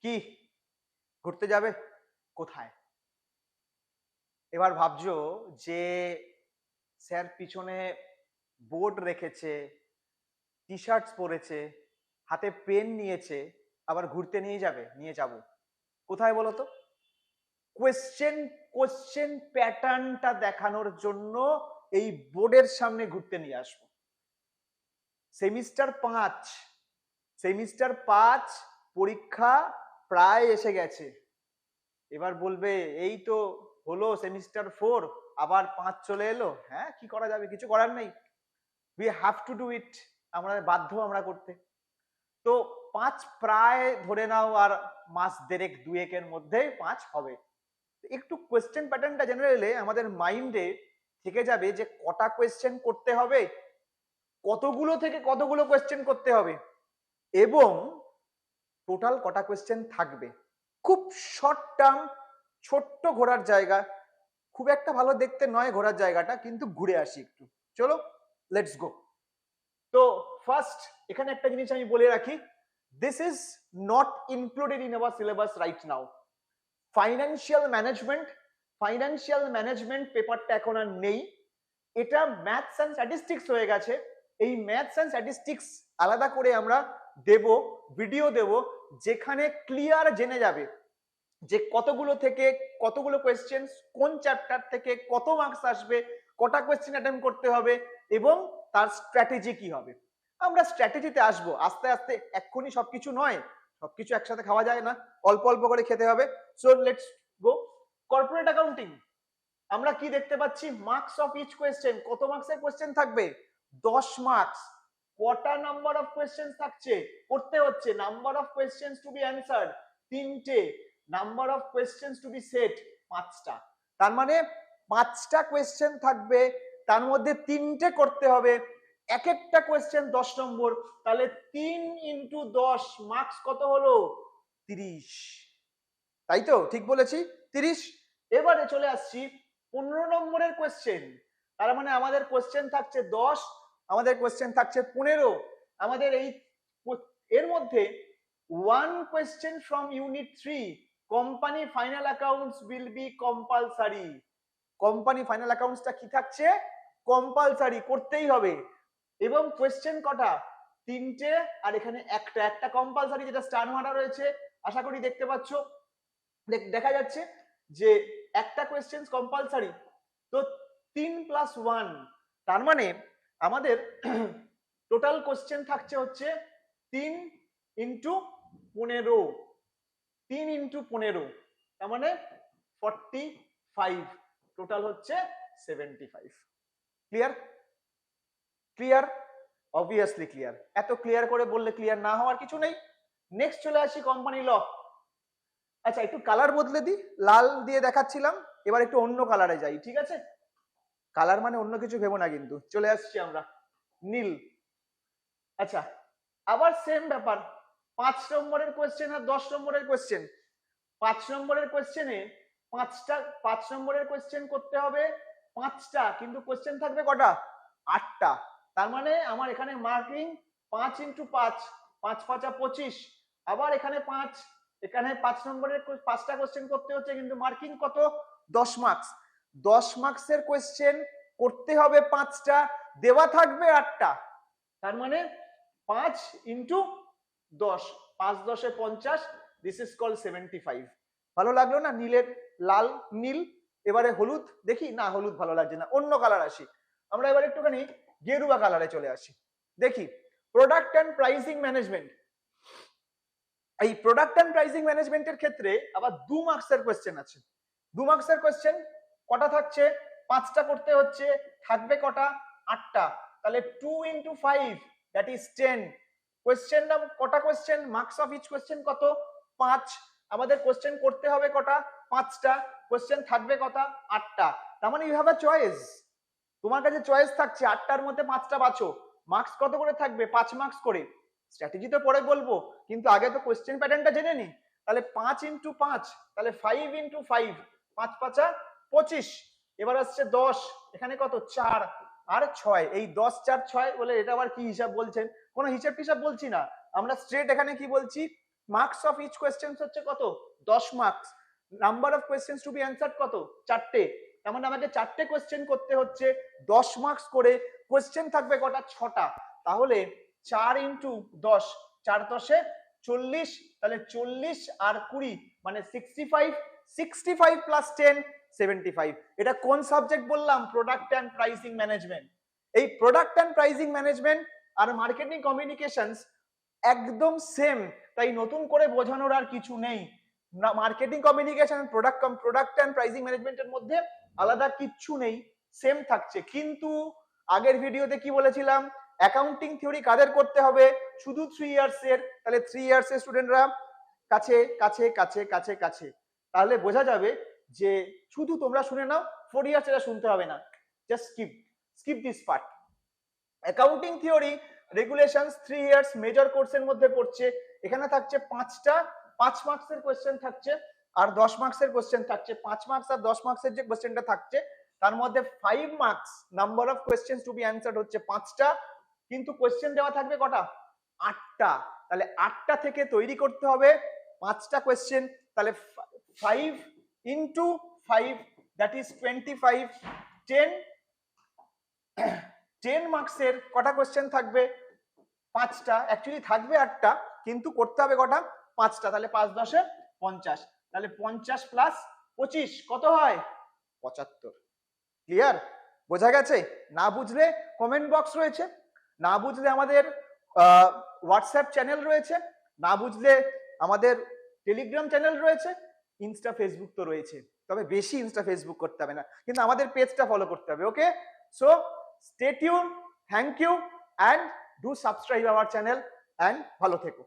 কি ঘুরতে যাবে? কোথায়? এবার ভাবছো যে স্যার পিছনে বোর্ড রেখেছে, টি শার্টস পরেছে, হাতে পেন নিয়েছে, আবার ঘুরতে নিয়ে যাবে? নিয়ে যাব। কোথায় বলো তো? কোশ্চেন প্যাটার্নটা দেখানোর জন্য এই বোর্ডের সামনে ঘুরতে নিয়ে আসবো। সেমিস্টার 5 পরীক্ষা প্রায় এসে গেছে। এবার বলবে এই তো হলো সেমিস্টার 4, আবার 5 চলে এলো। হ্যাঁ, কি করা যাবে? কিছু করার নেই, we have to do it. আমরা বাধ্য আমরা করতে। তো 5 প্রায় ধরে নাও আর মাস দেড়েক দুয়েকের মধ্যে 5 হবে। একটু কোয়েশ্চেন প্যাটার্নটা জেনে নিলে আমাদের মাইন্ডে থেকে যাবে যে কটা কোয়েশ্চেন করতে হবে, কতগুলো থেকে কতগুলো কোয়েশ্চেন করতে হবে, এবং টোটাল কটা কোয়েশ্চেন থাকবে। খুব শর্ট টার্ম, ছোট্ট ঘোরার জায়গা, খুব একটা ভালো দেখতে নয় ঘোরার জায়গাটা, কিন্তু ঘুরে আসি একটু। চলো, লেটস গো। তো ফার্স্ট এখানে একটা জিনিস আমি বলে রাখি, this is not included in our syllabus right now. Financial management পেপারটা এখন আর নেই, এটা ম্যাথস অ্যান্ড স্ট্যাটিস্টিক্স হয়ে গেছে। এই ম্যাথস অ্যান্ড স্ট্যাটিস্টিক্স আলাদা করে আমরা দেব, ভিডিও দেব, যেখানে ক্লিয়ার জেনে যাবে যে কতগুলো থেকে কতগুলো কোয়েশ্চেন, কোন চ্যাপ্টার থেকে কত মার্কস আসবে, কটা কোয়েশ্চেন অ্যাটেম্প করতে হবে, এবং তার স্ট্র্যাটেজি কি হবে। আমরা স্ট্র্যাটেজিতে আসবো আস্তে আস্তে, এক্ষুনি সবকিছু নয়, সবকিছু একসাথে খাওয়া যায় না, অল্প অল্প করে খেতে হবে। So let's go. Corporate accounting, আমরা কি দেখতে পাচ্ছি? মার্কস অফ ইচ কোয়েশ্চেন, কত মার্কসের কোয়েশ্চেন থাকবে? 10 মার্কস। কটা নাম্বার অফ কোয়েশ্চেন থাকছে? করতে হচ্ছে number of question to be answered 3টে, number of question to be set 5টা। তার মানে 5টা কোয়েশ্চেন থাকবে, তার মধ্যে 3টে করতে হবে, এক একটা কোয়েশ্চেন 10 নম্বর, তাহলে 3 ইন্টু 10 মার্কস কত হলো? 30। তাই তো? ঠিক বলেছি, 30। এবারে চলে আসছি 15 নম্বরের কোয়েশ্চেন। তার মানে আমাদের কোয়েশ্চেন থাকছে 10, আমাদের কোয়েশ্চেন থাকছে 15। আমাদের এর মধ্যে 1 question from unit 3, company final accounts will be compulsory. Company final অ্যাকাউন্টসটা কি থাকছে? কম্পালসারি, করতেই হবে। এবং কোয়েশ্চেন কটা? 3টে, আর এখানে একটা কম্পালসারি যেটা স্টার মারা রয়েছে, আশা করি দেখতে পাচ্ছ, দেখা যাচ্ছে যে একটা কোয়েশ্চেন কম্পালসারি। তো 3 + 1, তার মানে আমাদের টোটাল কোয়েশ্চেন থাকছে হচ্ছে 3 ইন্টু 15, 3 ইন্টু 15, তার মানে 45, টোটাল হচ্ছে 75। ক্লিয়ার? ক্লিয়ার? Obviously clear. এত ক্লিয়ার করে বললে ক্লিয়ার না হওয়ার কিছু নেই। নেক্সট চলে আসি কোম্পানি ল। আচ্ছা, একটু কালার বদলে দিই, লাল দিয়ে দেখাচ্ছিলাম, এবার একটু অন্য কালারে যাই, ঠিক আছে? কালার মানে অন্য কিছু ভেবো না কিন্তু। চলে আসছি আমরা নীল। আচ্ছা, আবার সেম ব্যাপার, 5 নম্বরের কোয়েশ্চেন আর 10 নম্বরের কোয়েশ্চেন। 5 নম্বরের কোয়েশ্চেনে 5 নম্বরের কোয়েশ্চেন করতে হবে 5টা, কিন্তু কোয়েশ্চেন থাকবে কটা? 8টা। তার মানে আমার এখানে মার্কিং 5 ইন্টু 5, 5 5 25, আবার এখানে 5, এখানে 5 নম্বরের 5টা কোয়েশ্চেন করতে হচ্ছে, কিন্তু মার্কিং কত? 10 মার্কস। 10 মার্কসের কোয়েশ্চেন করতে হবে 5টা, দেওয়া থাকবে 8টা। তার মানে 5 ইন্টু 10, 5 10 50, দিস ইজ কল 75। ভালো লাগলো না নীলের? লাল নীল। এবারে হলুদ দেখি, না হলুদ ভালো লাগছে না, অন্য কালার আসি আমরা। এবার একটুখানি গেরুয়া কালারে চলে আসি। দেখি প্রোডাক্ট অ্যান্ড প্রাইসিং ম্যানেজমেন্ট। এই প্রোডাক্ট অ্যান্ড প্রাইসিং ম্যানেজমেন্টের ক্ষেত্রে আবার 2 মার্কসের কোয়েশ্চেন আছে। 2 মার্কসের কোয়েশ্চেন কটা থাকছে? 5টা করতে হচ্ছে, থাকবে কটা? 8টা। তাহলে 2 ইন্টু 5, দ্যাট ইজ 10। কোয়েশ্চেন নাম কটা question? Marks of each question কত? 5। আমাদের কোয়েশ্চেন করতে হবে কটা? 5টা। কোয়েশ্চেন থাকবে কটা? 8টা। তার মানে ইউ হ্যাভ আ চয়েস, তোমার কাছে চয়েস থাকছে 8টার মধ্যে 5টা বাছো। মার্কস কত করে থাকবে? 5 মার্কস করে। স্ট্র্যাটেজি তো পরে বলবো, কিন্তু আগে তো কোয়েশ্চেন প্যাটার্নটা জেনে নি। তাহলে 5 ইন্টু 5, তাহলে 5 ইন্টু 5, 5 5 25। এবার আসছে 10, এখানে কত? 4 আর 6। এই 10 4 6 বলে এটা আবার কি হিসাব বলছেন? কোনো হিসাব টিসাব বলছি না, আমরা স্ট্রেট এখানে কি বলছি? মার্কস অফ ইচ কোয়েশ্চেন হচ্ছে কত 10 marks, number of questions to be answered কত 4টে, তার মানে আমাকে 4টে কোয়েশ্চেন করতে হচ্ছে 10 মার্কস করে, কোয়েশ্চেন থাকবে কটা 6টা, তাহলে 4 ইন্টু 10, 4 10 40, তাহলে 40 আর 20 মানে 65, 65 প্লাস 10 75। এটা কোন সাবজেক্ট বললাম? Product and pricing management. এই প্রোডাক্ট অ্যান্ড প্রাইসিং ম্যানেজমেন্ট আর মার্কেটিং কমিউনিকেশনস একদম সেম, তাই নতুন করে বোঝানোর আর কিছু নেই। Marketing communication product and pricing ম্যানেজমেন্টের মধ্যে আলাদা কিচ্ছু নেই, সেম থাকছে। কিন্তু আগের ভিডিওতে কি বলেছিলাম, অ্যাকাউন্টিং থিওরি কাদের করতে হবে? শুধু 3 ইয়ার্স এর, তাহলে 3 ইয়ার্স এর স্টুডেন্টরা কাছে কাছে কাছে কাছে কাছে, তাহলে বোঝা যাবে যে শুধু তোমরা শুনে নাও, 4 ইয়ার্স এটা শুনতে হবে না, just skip this part. Accounting theory regulations 3 years major কোর্সের মধ্যে পড়ছে। এখানে থাকছে 5টা 5 মার্কসের কোশ্চেন থাকছে আর 10 মার্কসের কোশ্চেন থাকছে। 5 মার্কস আর 10 মার্কসের যে কোশ্চেনটা থাকছে তার মধ্যে 5 marks number of questions to be answered হচ্ছে 5টা, কিন্তু কোশ্চেন দেওয়া থাকবে কটা 8টা, তাহলে 8টা থেকে তৈরি করতে হবে 5টা কোশ্চেন, তাহলে 5 ইন্টু 5 দ্যাট ইজ 25, 10 মার্কসের কটা কোশ্চেন থাকবে 5টা, অ্যাকচুয়ালি থাকবে 8টা কিন্তু করতে হবে কটা 5টা, তাহলে 5 10 50, তাহলে 50 প্লাস 25 কত হয় 75। ক্লিয়ার? বোঝা গেছে? না বুঝলে কমেন্ট বক্স রয়েছে, না বুঝলে আমাদের হোয়াটসঅ্যাপ চ্যানেল রয়েছে, না বুঝলে আমাদের টেলিগ্রাম চ্যানেল রয়েছে, ইনস্টা ফেসবুক তো রয়েছে, তবে বেশি ইনস্টা ফেসবুক করতে হবে না, কিন্তু আমাদের পেজটা ফলো করতে হবে। Okay, so stay tune, thank you and do subscribe our channel and ভালো থেকো।